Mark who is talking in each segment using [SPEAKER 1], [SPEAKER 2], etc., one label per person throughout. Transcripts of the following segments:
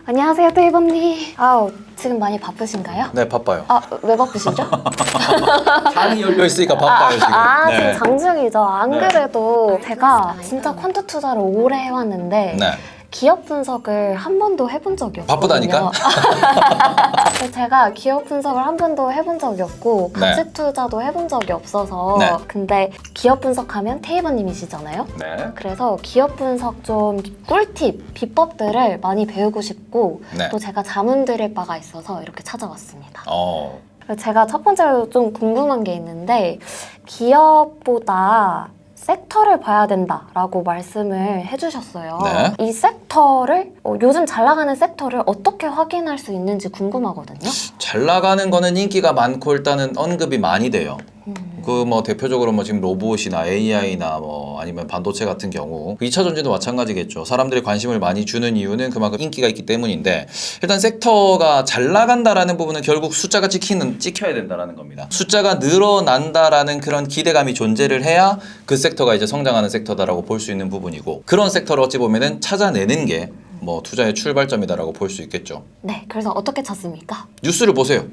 [SPEAKER 1] 안녕하세요, 테이버님. 지금 많이 바쁘신가요?
[SPEAKER 2] 네, 바빠요.
[SPEAKER 1] 왜 바쁘시죠?
[SPEAKER 2] 장이 열려 있으니까 바빠요, 지금. 네.
[SPEAKER 1] 지금 장중이죠. 안
[SPEAKER 2] 네.
[SPEAKER 1] 그래도 제가 진짜 퀀트 투자를 오래 해왔는데
[SPEAKER 2] 네.
[SPEAKER 1] 기업 분석을 한 번도 해본 적이 없거든요.
[SPEAKER 2] 바쁘다니까?
[SPEAKER 1] 제가 기업 분석을 한 번도 해본 적이 없고
[SPEAKER 2] 네.
[SPEAKER 1] 가치 투자도 해본 적이 없어서
[SPEAKER 2] 네.
[SPEAKER 1] 근데 기업 분석하면 테이버님이시잖아요.
[SPEAKER 2] 네.
[SPEAKER 1] 그래서 기업 분석 좀 꿀팁, 비법들을 많이 배우고 싶고
[SPEAKER 2] 네.
[SPEAKER 1] 또 제가 자문 드릴 바가 있어서 이렇게 찾아왔습니다. 제가 첫 번째로 좀 궁금한 게 있는데 기업보다 섹터를 봐야 된다라고 말씀을 해주셨어요.
[SPEAKER 2] 네.
[SPEAKER 1] 이 섹터를 요즘 잘 나가는 섹터를 어떻게 확인할 수 있는지 궁금하거든요.
[SPEAKER 2] 잘 나가는 거는 인기가 많고 일단은 언급이 많이 돼요. 그 뭐 대표적으로 뭐 지금 로봇이나 AI나 뭐 아니면 반도체 같은 경우 2차 전지도 마찬가지겠죠. 사람들이 관심을 많이 주는 이유는 그만큼 인기가 있기 때문인데 일단 섹터가 잘 나간다라는 부분은 결국 숫자가 찍혀야 된다라는 겁니다. 숫자가 늘어난다라는 그런 기대감이 존재를 해야 그 섹터가 이제 성장하는 섹터다라고 볼 수 있는 부분이고 그런 섹터를 어찌 보면은 찾아내는 게 뭐 투자의 출발점이다라고 볼 수 있겠죠.
[SPEAKER 1] 네, 그래서 어떻게 찾습니까?
[SPEAKER 2] 뉴스를 보세요.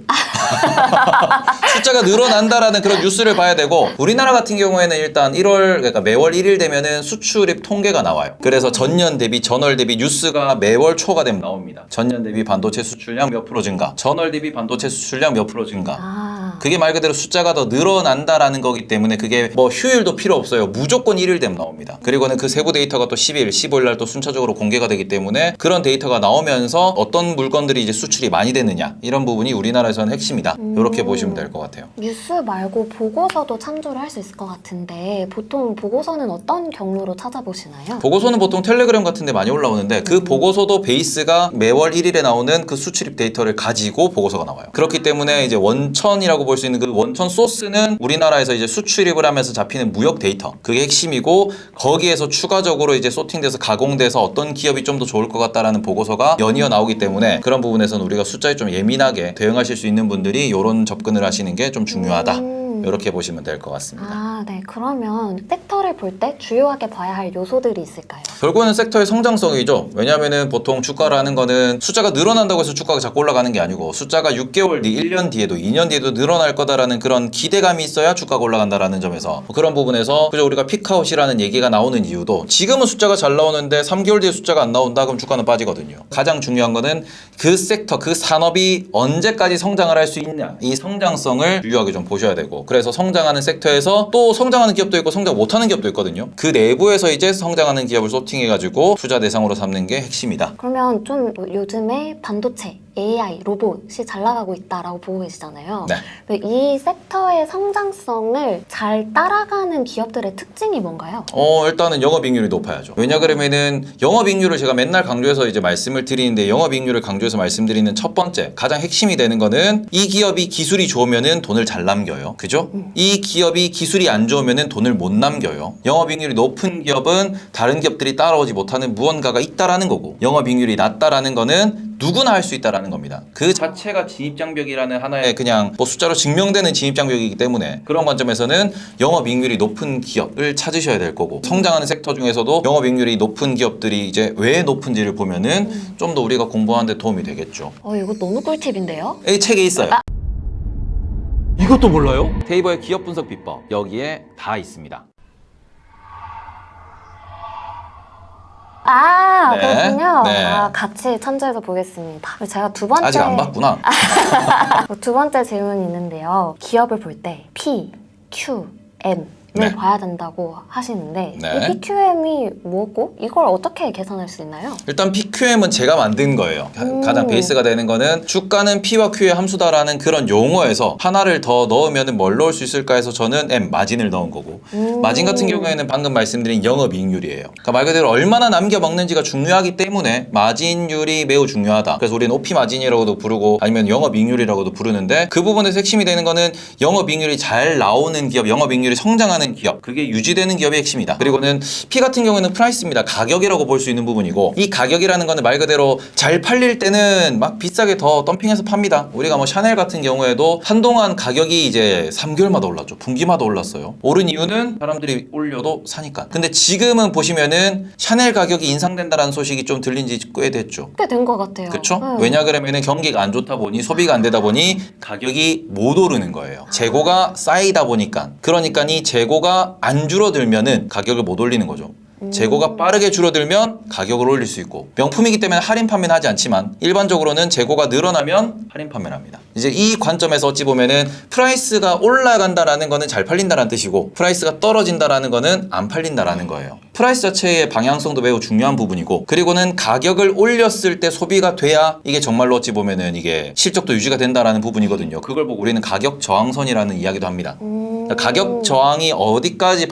[SPEAKER 2] 숫자가 늘어난다라는 그런 뉴스를 봐야 되고 우리나라 같은 경우에는 일단 그러니까 매월 1일 되면은 수출입 통계가 나와요. 그래서 전년 대비 전월 대비 뉴스가 매월 초가 되면 나옵니다. 전년 대비 반도체 수출량 몇 프로 증가, 전월 대비 반도체 수출량 몇 프로 증가. 그게 말 그대로 숫자가 더 늘어난다라는 거기 때문에 그게 뭐 휴일도 필요 없어요. 무조건 1일 되면 나옵니다. 그리고는 그 세부 데이터가 또 10일, 15일 날 또 순차적으로 공개가 되기 때문에 그런 데이터가 나오면서 어떤 물건들이 이제 수출이 많이 되느냐 이런 부분이 우리나라에서는 핵심이다. 이렇게 보시면 될 것 같아요.
[SPEAKER 1] 뉴스 말고 보고서도 참조를 할 수 있을 것 같은데 보통 보고서는 어떤 경로로 찾아보시나요?
[SPEAKER 2] 보고서는 보통 텔레그램 같은 데 많이 올라오는데 그 보고서도 베이스가 매월 1일에 나오는 그 수출입 데이터를 가지고 보고서가 나와요. 그렇기 때문에 이제 원천이라고 볼 수 있는 그 원천 소스는 우리나라에서 이제 수출입을 하면서 잡히는 무역 데이터. 그게 핵심이고 거기에서 추가적으로 이제 소팅돼서 가공돼서 어떤 기업이 좀 더 좋을 것 같다라는 보고서가 연이어 나오기 때문에 그런 부분에서는 우리가 숫자에 좀 예민하게 대응하실 수 있는 분들이 이런 접근을 하시는 게 좀 중요하다. 이렇게 보시면 될 것 같습니다.
[SPEAKER 1] 네. 그러면 섹터를 볼 때 주요하게 봐야 할 요소들이 있을까요?
[SPEAKER 2] 결국에는 섹터의 성장성이죠. 왜냐하면은 보통 주가라는 거는 숫자가 늘어난다고 해서 주가가 자꾸 올라가는 게 아니고 숫자가 6개월 뒤, 1년 뒤에도 2년 뒤에도 늘어날 거다라는 그런 기대감이 있어야 주가가 올라간다라는 점에서 그런 부분에서 그저 우리가 픽아웃이라는 얘기가 나오는 이유도 지금은 숫자가 잘 나오는데 3개월 뒤에 숫자가 안 나온다 그럼 주가는 빠지거든요. 가장 중요한 거는 그 섹터, 그 산업이 언제까지 성장을 할 수 있냐 이 성장성을 유효하게 좀 보셔야 되고 그래서 성장하는 섹터에서 또 성장하는 기업도 있고 성장 못하는 기업도 있거든요. 그 내부에서 이제 성장하는 기업을 소팅해가지고 투자 대상으로 삼는 게 핵심이다.
[SPEAKER 1] 그러면 좀 요즘에 반도체, AI, 로봇이 잘 나가고 있다라고 보고 계시잖아요.
[SPEAKER 2] 네.
[SPEAKER 1] 근데 이 섹터의 성장성을 잘 따라가는 기업들의 특징이 뭔가요?
[SPEAKER 2] 일단은 영업이익률이 높아야죠. 왜냐 그러면은 영업이익률을 제가 맨날 강조해서 이제 말씀을 드리는데 영업이익률을 강조해서 말씀드리는 첫 번째 가장 핵심이 되는 거는 이 기업이 기술이 좋으면은 돈을 잘 남겨요. 그죠? 이 기업이 기술이 안 좋으면은 돈을 못 남겨요. 영업이익률이 높은 기업은 다른 기업들이 따라오지 못하는 무언가가 있다라는 거고 영업이익률이 낮다라는 거는 누구나 할 수 있다라는 겁니다. 그 자체가 진입장벽이라는 하나의 그냥 뭐 숫자로 증명되는 진입장벽이기 때문에 그런 관점에서는 영업이익률이 높은 기업을 찾으셔야 될 거고 성장하는 섹터 중에서도 영업이익률이 높은 기업들이 이제 왜 높은지를 보면은 좀 더 우리가 공부하는 데 도움이 되겠죠.
[SPEAKER 1] 이거 너무 꿀팁인데요?
[SPEAKER 2] 이 책에 있어요. 이것도 몰라요? 테이버의 기업 분석 비법 여기에 다 있습니다. 네.
[SPEAKER 1] 그렇군요.
[SPEAKER 2] 네.
[SPEAKER 1] 같이 참조해서 보겠습니다. 제가 두 번째
[SPEAKER 2] 아직 안 봤구나.
[SPEAKER 1] 두 번째 질문이 있는데요. 기업을 볼 때 P, Q, M을
[SPEAKER 2] 네.
[SPEAKER 1] 봐야 된다고 하시는데
[SPEAKER 2] 네.
[SPEAKER 1] 이 PQM이 뭐고? 이걸 어떻게 계산할 수 있나요?
[SPEAKER 2] 일단 PQM은 제가 만든 거예요. 가장 베이스가 되는 거는 주가는 P와 Q의 함수다라는 그런 용어에서 하나를 더 넣으면 뭘 넣을 수 있을까 해서 저는 M, 마진을 넣은 거고 마진 같은 경우에는 방금 말씀드린 영업이익률이에요. 그러니까 말 그대로 얼마나 남겨 먹는지가 중요하기 때문에 마진율이 매우 중요하다. 그래서 우리는 OP 마진이라고도 부르고 아니면 영업이익률이라고도 부르는데 그 부분에서 핵심이 되는 거는 영업이익률이 잘 나오는 기업, 영업이익률이 성장하는 성장하는 기업, 그게 유지되는 기업의 핵심이다. 그리고는 P 같은 경우에는 프라이스입니다. 가격이라고 볼 수 있는 부분이고, 이 가격이라는 거는 말 그대로 잘 팔릴 때는 막 비싸게 더 덤핑해서 팝니다. 우리가 뭐 샤넬 같은 경우에도 한동안 가격이 이제 3개월마다 올랐죠. 분기마다 올랐어요. 오른 이유는 사람들이 올려도 사니까. 근데 지금은 보시면은 샤넬 가격이 인상된다라는 소식이 좀 들린 지 꽤 됐죠.
[SPEAKER 1] 꽤 된 것 같아요.
[SPEAKER 2] 그렇죠? 왜냐 그러면은 경기가 안 좋다 보니 소비가 안 되다 보니 가격이 못 오르는 거예요. 재고가 쌓이다 보니까. 그러니까 이 재고가 안 줄어들면은 가격을 못 올리는 거죠. 재고가 빠르게 줄어들면 가격을 올릴 수 있고, 명품이기 때문에 할인 판매는 하지 않지만 일반적으로는 재고가 늘어나면 할인 판매를 합니다. 이제 이 관점에서 어찌 보면은 프라이스가 올라간다라는 거는 잘 팔린다라는 뜻이고, 프라이스가 떨어진다라는 거는 안 팔린다라는 거예요. 프라이스 자체의 방향성도 매우 중요한 부분이고, 그리고는 가격을 올렸을 때 소비가 돼야 이게 정말로 어찌 보면은 이게 실적도 유지가 된다라는 부분이거든요. 그걸 보고 우리는 가격 저항선이라는 이야기도 합니다. 그러니까 가격 저항이 어디까지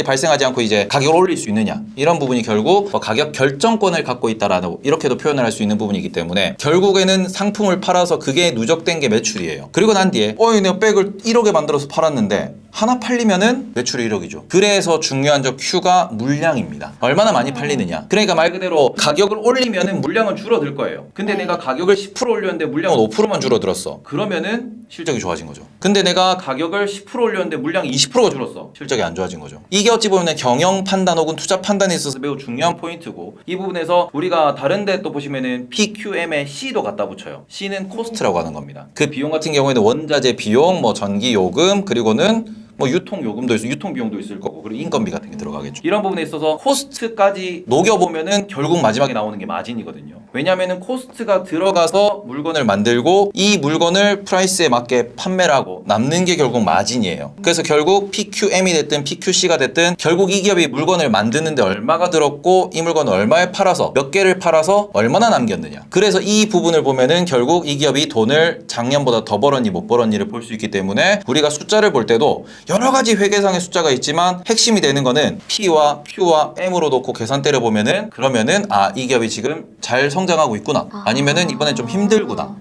[SPEAKER 2] 발생하지 않고 이제 가격을 올릴 수 있느냐, 이런 부분이 결국 가격 결정권을 갖고 있다라는, 이렇게도 표현을 할 수 있는 부분이기 때문에 결국에는 상품을 팔아서 그게 누적된 게 매출이에요. 그리고 난 뒤에 내가 백을 1억에 만들어서 팔았는데 하나 팔리면은 매출이 1억이죠. 그래서 중요한 저 Q가 물량입니다. 얼마나 많이 팔리느냐. 그러니까 말 그대로 가격을 올리면은 물량은 줄어들 거예요. 근데 내가 가격을 10% 올렸는데 물량은 5%만 줄어들었어. 그러면은 실적이 좋아진 거죠. 근데 내가 가격을 10% 올렸는데 물량이 20%가 줄었어. 실적이 안 좋아진 거죠. 이게 어찌 보면 경영 판단 혹은 투자 판단에 있어서 매우 중요한 포인트고, 이 부분에서 우리가 다른 데 또 보시면은 PQM에 C도 갖다 붙여요. C는 코스트라고 하는 겁니다. 그 비용 같은 경우에는 원자재 비용, 뭐 전기 요금, 그리고는 뭐 유통 요금도 있고 유통 비용도 있을 거고, 그리고 인건비 같은 게 들어가겠죠. 이런 부분에 있어서 코스트까지 녹여보면은 결국 마지막에 나오는 게 마진이거든요. 왜냐면은 코스트가 들어가서 물건을 만들고 이 물건을 프라이스에 맞게 판매를 하고 남는 게 결국 마진이에요. 그래서 결국 PQM이 됐든 PQC가 됐든 결국 이 기업이 물건을 만드는데 얼마가 들었고 이 물건을 얼마에 팔아서 몇 개를 팔아서 얼마나 남겼느냐. 그래서 이 부분을 보면은 결국 이 기업이 돈을 작년보다 더 벌었니 못 벌었니를 볼 수 있기 때문에 우리가 숫자를 볼 때도 여러 가지 회계상의 숫자가 있지만 핵심이 되는 거는 P와 Q와 M으로 놓고 계산대를 보면은, 그러면은 이 기업이 지금 잘 성장하고 있구나, 아니면은 이번엔 좀 힘들구나.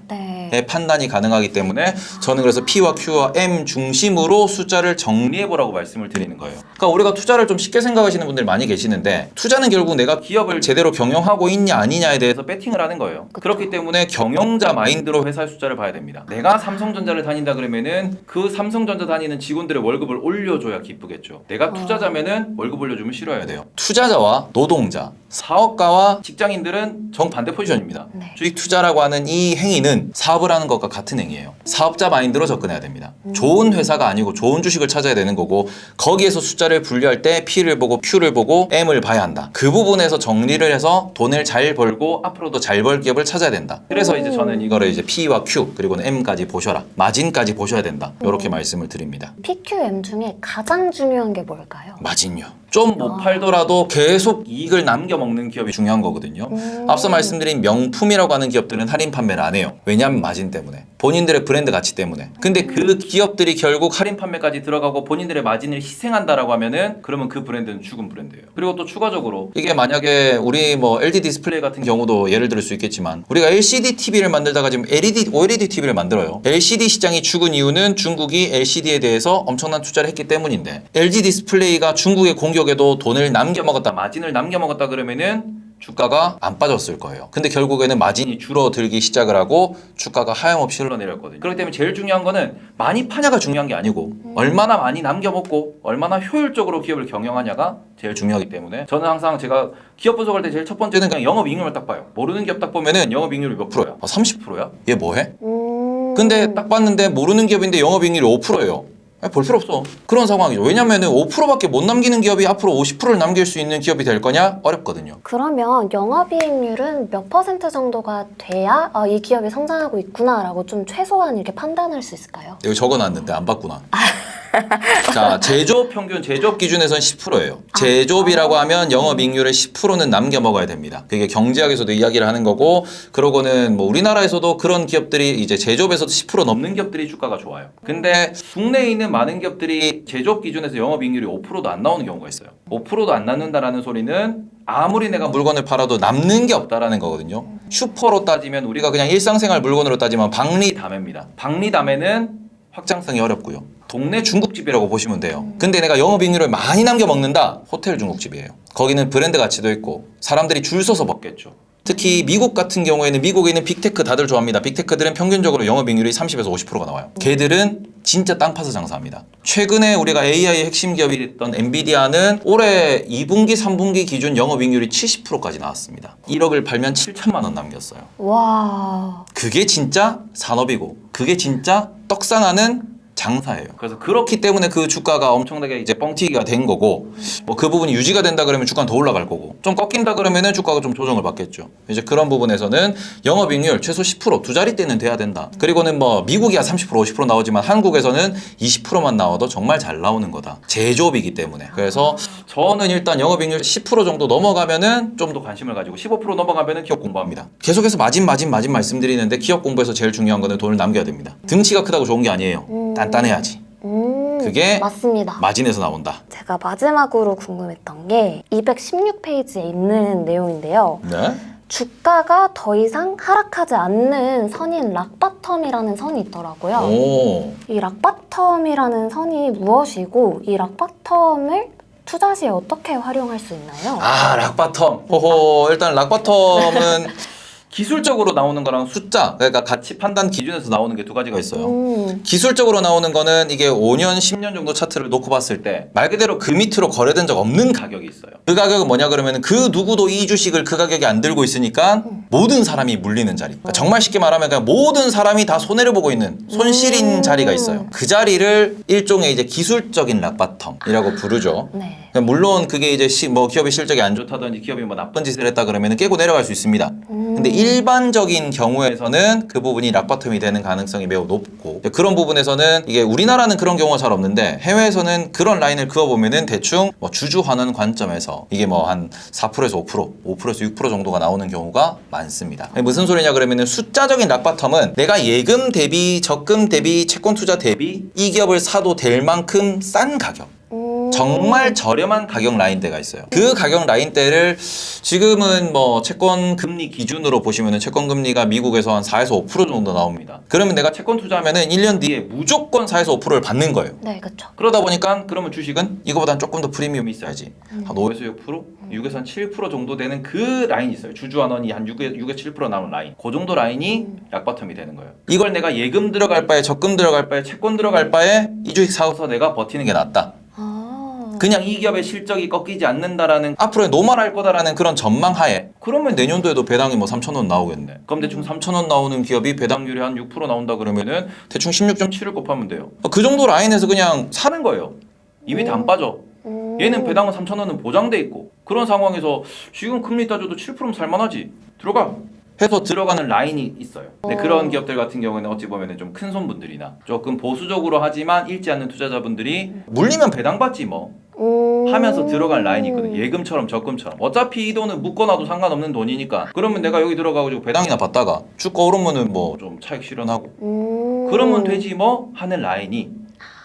[SPEAKER 2] 의 판단이 가능하기 때문에 저는 그래서 P와 Q와 M 중심으로 숫자를 정리해보라고 말씀을 드리는 거예요. 그러니까 우리가 투자를 좀 쉽게 생각하시는 분들이 많이 계시는데, 투자는 결국 내가 기업을 제대로 경영하고 있냐 아니냐에 대해서 배팅을 하는 거예요. 그렇기 때문에 경영자 마인드로 회사의 숫자를 봐야 됩니다. 내가 삼성전자를 다닌다 그러면은 그 삼성전자 다니는 직원들의 월급을 올려줘야 기쁘겠죠. 내가 투자자면은 월급 올려주면 싫어야 돼요. 투자자와 노동자, 사업가와 직장인들은 정반대 포지션입니다. 주식 투자라고 하는 이 행위는 사업을 하는 것과 같은 행위예요. 사업자 마인드로 접근해야 됩니다. 좋은 회사가 아니고 좋은 주식을 찾아야 되는 거고, 거기에서 숫자를 분류할 때 P를 보고 Q를 보고 M을 봐야 한다. 그 부분에서 정리를 해서 돈을 잘 벌고 앞으로도 잘 벌 기업을 찾아야 된다. 그래서 이제 저는 이거를 이제 P와 Q 그리고는 M까지 보셔라, 마진까지 보셔야 된다, 이렇게 말씀을 드립니다.
[SPEAKER 1] PQM 중에 가장 중요한 게 뭘까요?
[SPEAKER 2] 마진요. 좀 못 팔더라도 계속 이익을 남겨먹는 기업이 중요한 거거든요. 앞서 말씀드린 명품이라고 하는 기업들은 할인 판매를 안 해요. 왜냐하면 마진 때문에, 본인들의 브랜드 가치 때문에. 근데 그 기업들이 결국 할인 판매까지 들어가고 본인들의 마진을 희생한다라고 하면은, 그러면 그 브랜드는 죽은 브랜드예요. 그리고 또 추가적으로 이게 만약에 우리 뭐 LG 디스플레이 같은 경우도 예를 들 수 있겠지만, 우리가 LCD TV를 만들다가 지금 OLED TV를 만들어요. LCD 시장이 죽은 이유는 중국이 LCD에 대해서 엄청난 투자를 했기 때문인데, LG 디스플레이가 중국의 공격에도 돈을 남겨먹었다, 마진을 남겨먹었다 그러면은 주가가 안 빠졌을 거예요. 근데 결국에는 마진이 줄어들기 시작을 하고 주가가 하염없이 흘러내렸거든요. 그렇기 때문에 제일 중요한 거는 많이 파냐가 중요한 게 아니고 얼마나 많이 남겨먹고 얼마나 효율적으로 기업을 경영하냐가 제일 중요하기 때문에, 저는 항상 제가 기업 분석할 때 제일 첫 번째는 그냥 영업이익률을 딱 봐요. 모르는 기업 딱 보면은 영업이익률이 몇 프로야? 30%야? 얘 뭐해? 근데 딱 봤는데 모르는 기업인데 영업이익률이 5%예요. 볼 필요 없어. 그런 상황이죠. 왜냐면은 5%밖에 못 남기는 기업이 앞으로 50%를 남길 수 있는 기업이 될 거냐? 어렵거든요.
[SPEAKER 1] 그러면 영업이익률은 몇 % 정도가 돼야 이 기업이 성장하고 있구나라고 좀 최소한 이렇게 판단할 수 있을까요?
[SPEAKER 2] 여기 적어놨는데 안 봤구나. 자, 제조업 평균, 제조업 기준에서는 10%예요. 제조업이라고 하면 영업이익률의 10%는 남겨 먹어야 됩니다. 그게 경제학에서도 이야기를 하는 거고, 그러고는 뭐 우리나라에서도 그런 기업들이 이제 제조업에서도 10% 넘는 기업들이 주가가 좋아요. 근데 국내에 있는 많은 기업들이 제조업 기준에서 영업이익률이 5%도 안 나오는 경우가 있어요. 5%도 안 남는다라는 소리는 아무리 내가 물건을 팔아도 남는 게 없다라는 거거든요. 슈퍼로 따지면, 우리가 그냥 일상생활 물건으로 따지면 박리다매입니다. 박리다매는 확장성이 어렵고요. 동네 중국집이라고 보시면 돼요. 근데 내가 영업이익률을 많이 남겨 먹는다? 호텔 중국집이에요. 거기는 브랜드 가치도 있고 사람들이 줄 서서 먹겠죠. 특히 미국 같은 경우에는 미국에 있는 빅테크 다들 좋아합니다. 빅테크들은 평균적으로 영업이익률이 30에서 50%가 나와요. 걔들은 진짜 땅 파서 장사합니다. 최근에 우리가 AI의 핵심 기업이 됐던 엔비디아는 올해 2분기, 3분기 기준 영업이익률이 70%까지 나왔습니다. 1억을 팔면 7천만 원 남겼어요.
[SPEAKER 1] 와.
[SPEAKER 2] 그게 진짜 산업이고 그게 진짜 떡상하는 장사예요. 그래서 그렇기 때문에 그 주가가 엄청나게 이제 뻥튀기가 된 거고 뭐 그 부분이 유지가 된다 그러면 주가는 더 올라갈 거고 좀 꺾인다 그러면은 주가가 좀 조정을 받겠죠. 이제 그런 부분에서는 영업이익률 최소 10% 두 자릿대는 돼야 된다. 그리고는 뭐 미국이야 30% 50% 나오지만 한국에서는 20%만 나와도 정말 잘 나오는 거다. 제조업이기 때문에. 그래서 저는 일단 영업이익률 10% 정도 넘어가면은 좀 더 관심을 가지고 15% 넘어가면은 기업 공부합니다. 계속해서 마진 말씀드리는데 기업 공부에서 제일 중요한 거는 돈을 남겨야 됩니다. 등치가 크다고 좋은 게 아니에요. 단단해야지. 그게
[SPEAKER 1] 맞습니다.
[SPEAKER 2] 마진에서 나온다.
[SPEAKER 1] 제가 마지막으로 궁금했던 게 216페이지에 있는 내용인데요.
[SPEAKER 2] 네.
[SPEAKER 1] 주가가 더 이상 하락하지 않는 선인 락바텀이라는 선이 있더라고요.
[SPEAKER 2] 오.
[SPEAKER 1] 이 락바텀이라는 선이 무엇이고 이 락바텀을 투자 시에 어떻게 활용할 수 있나요?
[SPEAKER 2] 아, 락바텀. 호호, 일단 락바텀은 기술적으로 나오는 거랑 숫자, 그러니까 가치 판단 기준에서 나오는 게 두 가지가 있어요. 기술적으로 나오는 거는 이게 5년, 10년 정도 차트를 놓고 봤을 때 말 그대로 그 밑으로 거래된 적 없는 가격이 있어요. 그 가격은 뭐냐 그러면 그 누구도 이 주식을 그 가격에 안 들고 있으니까 모든 사람이 물리는 자리. 그러니까 정말 쉽게 말하면 그냥 모든 사람이 다 손해를 보고 있는 손실인 자리가 있어요. 그 자리를 일종의 이제 기술적인 락바텀이라고 부르죠.
[SPEAKER 1] 네.
[SPEAKER 2] 그러니까 물론 그게 이제 뭐 기업의 실적이 안 좋다든지 기업이 뭐 나쁜 짓을 했다 그러면 깨고 내려갈 수 있습니다. 근데 일반적인 경우에서는 그 부분이 락바텀이 되는 가능성이 매우 높고 그런 부분에서는 이게 우리나라는 그런 경우가 잘 없는데 해외에서는 그런 라인을 그어보면은 대충 뭐 주주 환원 관점에서 이게 뭐 한 4%에서 5%, 5%에서 6% 정도가 나오는 경우가 많습니다. 무슨 소리냐 그러면은 숫자적인 락바텀은 내가 예금 대비, 적금 대비, 채권 투자 대비 이 기업을 사도 될 만큼 싼 가격. 정말 저렴한 가격 라인대가 있어요. 그 가격 라인대를 지금은 뭐 채권 금리 기준으로 보시면은 채권 금리가 미국에서 한 4에서 5% 정도 나옵니다. 그러면 내가 채권 투자하면은 1년 뒤에 무조건 4에서 5%를 받는 거예요.
[SPEAKER 1] 네, 그렇죠.
[SPEAKER 2] 그러다 보니까 그러면 주식은 이거보다는 조금 더 프리미엄이 있어야지. 한 5에서 6%, 6에서 한 7% 정도 되는 그 라인이 있어요. 주주환원이 한 6에서 7% 나오는 라인. 그 정도 라인이 락바텀이 되는 거예요. 이걸 내가 예금 들어갈 바에 적금 들어갈 바에 채권 들어갈 바에 이 주식 사서 내가 버티는 게 낫다. 그냥 이 기업의 실적이 꺾이지 않는다라는 앞으로의 노말할 거다라는 그런 전망 하에 그러면 내년도에도 배당이 뭐 3,000원 나오겠네. 그럼 대충 3,000원 나오는 기업이 배당률이 한 6% 나온다 그러면은 대충 16.7을 곱하면 돼요. 그 정도 라인에서 그냥 사는 거예요. 입이 다 안 빠져. 얘는 배당은 3,000원은 보장돼 있고 그런 상황에서 지금 금리 따져도 7%면 살만하지. 들어가. 해서 들어가는 라인이 있어요. 근데 그런 기업들 같은 경우는 어찌 보면 좀 큰 손분들이나 조금 보수적으로 하지만 읽지 않는 투자자분들이 물리면 배당 받지 뭐 하면서 들어간 라인이 있거든. 예금처럼 적금처럼. 어차피 이 돈은 묶어놔도 상관없는 돈이니까 그러면 내가 여기 들어가가지고 배당이나 받다가 주가 오르면은 뭐 좀 차익 실현하고 그러면 되지 뭐 하는 라인이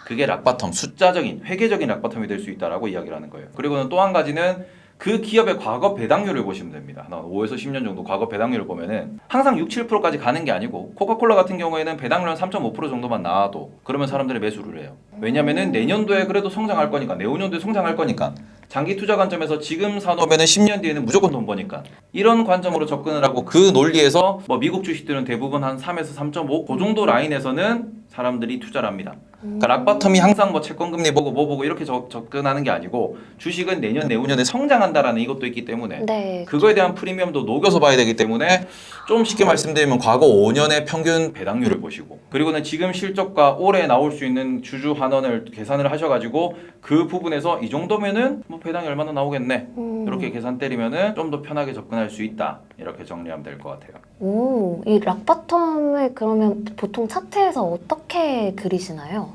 [SPEAKER 2] 그게 락바텀, 숫자적인 회계적인 락바텀이 될 수 있다라고 이야기를 하는 거예요. 그리고는 또 한 가지는 그 기업의 과거 배당률을 보시면 됩니다. 5에서 10년 정도 과거 배당률을 보면은 항상 6, 7%까지 가는 게 아니고 코카콜라 같은 경우에는 배당률 3.5% 정도만 나와도 그러면 사람들이 매수를 해요. 왜냐면은 내년도에 그래도 성장할 거니까 내후년도에 성장할 거니까 장기 투자 관점에서 지금 사놓으면은 10년 뒤에는 무조건 돈 버니까 이런 관점으로 접근을 하고 그 논리에서 뭐 미국 주식들은 대부분 한 3에서 3.5 그 정도 라인에서는 사람들이 투자를 합니다. 그러니까 락바텀이 항상 뭐 채권 금리 보고 뭐 보고 이렇게 접근하는 게 아니고 주식은 내년 내후년에 성장한다라는 이것도 있기 때문에
[SPEAKER 1] 네.
[SPEAKER 2] 그거에 대한 프리미엄도 녹여서 봐야 되기 때문에 좀 쉽게 말씀드리면 과거 5년의 평균 배당률을 보시고 그리고는 지금 실적과 올해 나올 수 있는 주주 환원을 계산을 하셔가지고 그 부분에서 이 정도면은 뭐 배당이 얼마나 나오겠네 이렇게 계산 때리면은 좀 더 편하게 접근할 수 있다 이렇게 정리하면 될 것 같아요.
[SPEAKER 1] 오, 이 락바텀을 그러면 보통 차트에서 어떻게 그리시나요?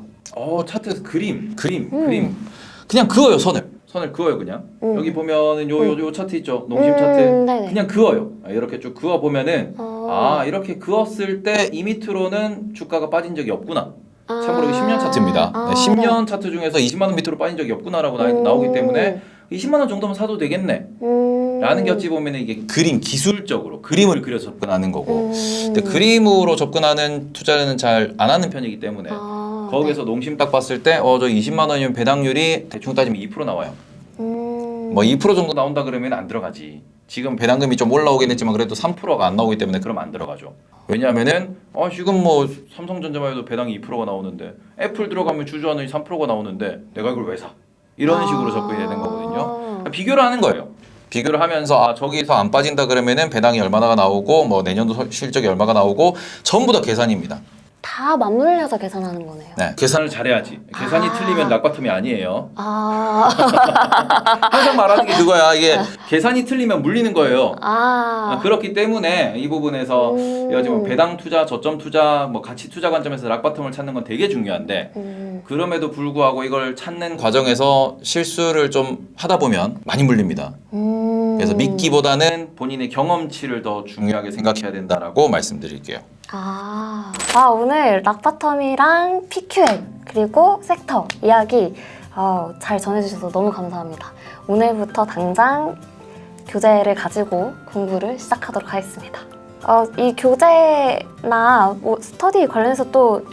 [SPEAKER 2] 차트에서 그림. 그냥 그어요, 선을 그어요, 그냥. 여기 보면은 요 차트 있죠? 농심 차트.
[SPEAKER 1] 네네.
[SPEAKER 2] 그냥 그어요. 이렇게 쭉 그어 보면은 이렇게 그었을 때 이 밑으로는 주가가 빠진 적이 없구나. 참고로 이거 10년 차트입니다. 10년 차트 중에서 20만 원 밑으로 빠진 적이 없구나라고 나오기 때문에 20만 원 정도면 사도 되겠네. 라는 게 어찌 보면 이게 그림, 기술적으로 그림을 그려서 접근하는 거고 근데 그림으로 접근하는 투자는 잘 안 하는 편이기 때문에 거기에서 농심 딱 봤을 때 저 20만 원이면 배당률이 대충 따지면 2% 나와요. 뭐 2% 정도 나온다 그러면 안 들어가지. 지금 배당금이 좀 올라오긴 했지만 그래도 3%가 안 나오기 때문에 그러면 안 들어가죠. 왜냐하면은 지금 뭐 삼성전자만 해도 배당이 2%가 나오는데 애플 들어가면 주주환원이 3%가 나오는데 내가 이걸 왜 사? 이런 식으로 접근이 되는 거거든요. 비교를 하는 거예요. 비교를 하면서 저기서 안 빠진다 그러면은 배당이 얼마나 나오고 뭐 내년도 실적이 얼마가 나오고 전부 다 계산입니다.
[SPEAKER 1] 다 맞물려서 계산하는 거네요.
[SPEAKER 2] 네, 계산을 잘해야지. 계산이 틀리면 낙바텀이 아니에요. 항상 말하는 게 그거야. 이게 계산이 틀리면 물리는 거예요. 그렇기 때문에 이 부분에서 지금 배당 투자, 저점 투자, 뭐 가치 투자 관점에서 락바텀을 찾는 건 되게 중요한데 그럼에도 불구하고 이걸 찾는 과정에서 실수를 좀 하다 보면 많이 물립니다. 그래서 믿기보다는 본인의 경험치를 더 중요하게 생각해야 된다라고 말씀드릴게요.
[SPEAKER 1] 오늘 락바텀이랑 PQM 그리고 섹터 이야기 잘 전해주셔서 너무 감사합니다. 오늘부터 당장 교재를 가지고 공부를 시작하도록 하겠습니다. 이 교재나 뭐 스터디 관련해서 또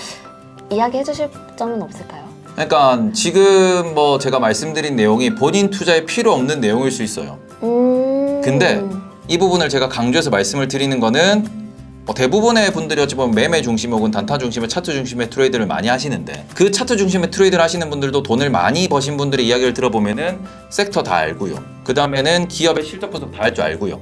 [SPEAKER 1] 이야기해 주실 점은 없을까요?
[SPEAKER 2] 그러니까 지금 뭐 제가 말씀드린 내용이 본인 투자에 필요 없는 내용일 수 있어요. 근데 이 부분을 제가 강조해서 말씀을 드리는 거는 대부분의 분들이 어찌 보면 매매 중심 혹은 단타 중심의 차트 중심의 트레이드를 많이 하시는데 그 차트 중심의 트레이드를 하시는 분들도 돈을 많이 버신 분들의 이야기를 들어보면은 섹터 다 알고요. 그 다음에는 기업의 실적 분석 다 할 줄 알고요.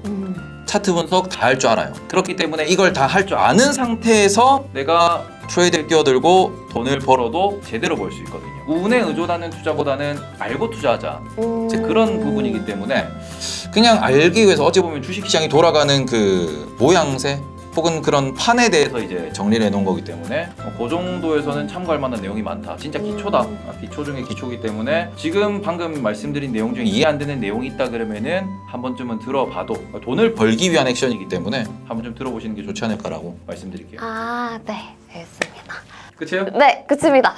[SPEAKER 2] 차트 분석 다 할 줄 알아요. 그렇기 때문에 이걸 다 할 줄 아는 상태에서 내가 트레이드에 끼어들고 돈을 벌어도 제대로 벌 수 있거든요. 운에 의존하는 투자보다는 알고 투자하자. 이제 그런 부분이기 때문에 그냥 알기 위해서 어찌 보면 주식시장이 돌아가는 그 모양새 혹은 그런 판에 대해서 이제 정리를 해놓은 거기 때문에 그 정도에서는 참고할 만한 내용이 많다. 진짜 기초다. 기초 중에 기초기 때문에 지금 방금 말씀드린 내용 중에 이해 안 되는 내용이 있다 그러면은 한 번쯤은 들어봐도 돈을 벌기 위한 액션이기 때문에 한 번쯤 들어보시는 게 좋지 않을까라고 말씀드릴게요.
[SPEAKER 1] 네, 알겠습니다.
[SPEAKER 2] 끝이에요?
[SPEAKER 1] 네, 끝입니다.